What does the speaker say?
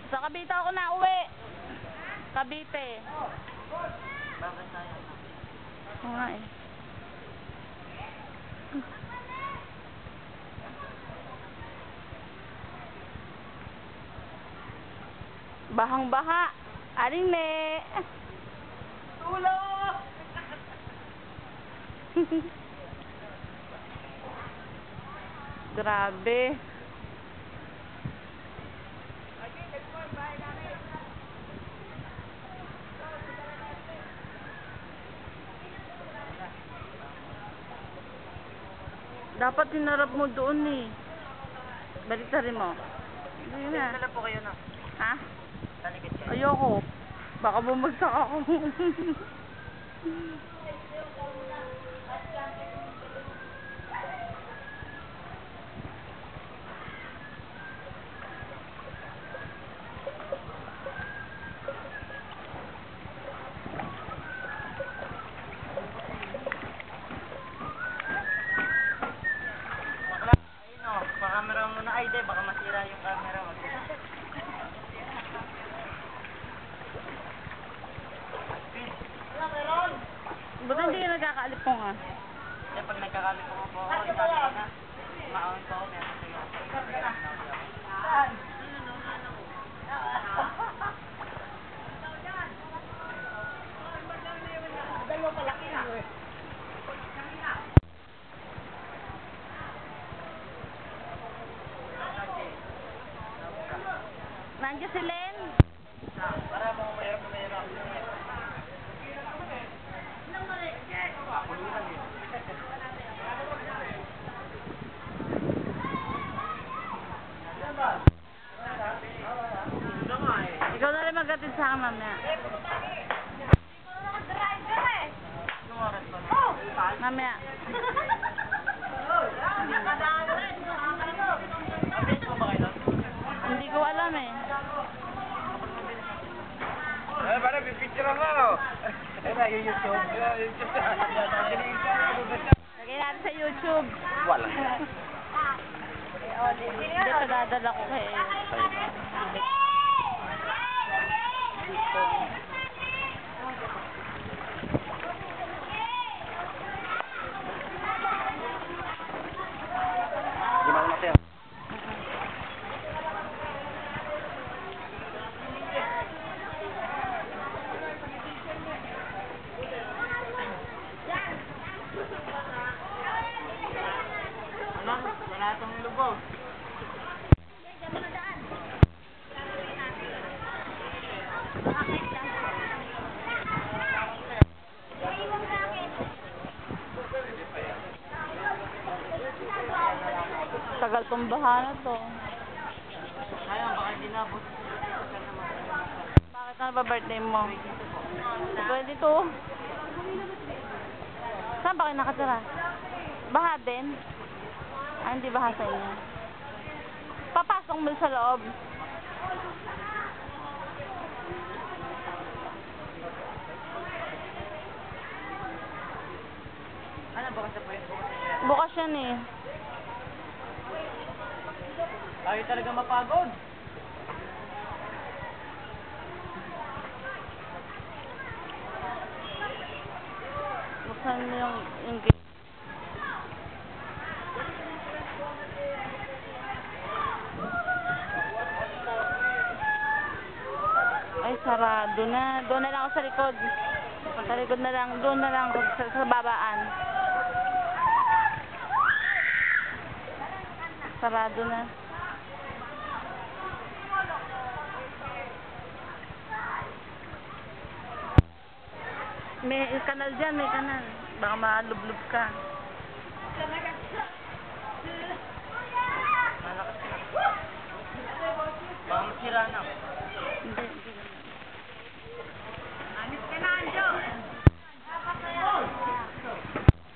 Sa Cavite ako na uwi. Cavite. Bakit tayo? Oo nga eh. Bahang-baha. Aring ne. Tulong! Grabe. Dapat hinarap mo doon eh. Baliktarin mo. Hindi na. Dala po kayo na. Ha? Talikit kayo. Ayoko. Baka bumagsak ako. Camera mo na. Ay, di. Baka masira yung camera. Ba't hindi ka nagkakaalipong ah? Eh, pag nagkakamit ko po ako, isabi ko na. Maawin ko ako. Dalawa palaki na. Nandiyan si Len? Para mo mayroon. Ikaw na rin mag-atid sa akin mamaya. Mamaya. Hindi ko alam eh. Ay, parang pipicture ako. Ay, na, yung YouTube. Lagay natin sa YouTube. Wala. Hindi ko dadala ko kay... Dito. Gimana natin? Wala itong lubog. Tagal tong baha na to. Sayang, baka hindi nabot. Bakit na ba birthday mo? 22. Saan ba kayo nakatira? Baha din? Ah, hindi baha sa inyo. Papasok mo sa loob. Ano, bukas na po yun? Bukas yan eh. Tayo talaga mapagod. Buksan mo yung gate. Ay, sarado na. Doon na lang ako sa likod. Sa likod na lang. Doon na lang ako sa babaan. Sarado na. May kanal dyan, may kanal. Baka malublob ka.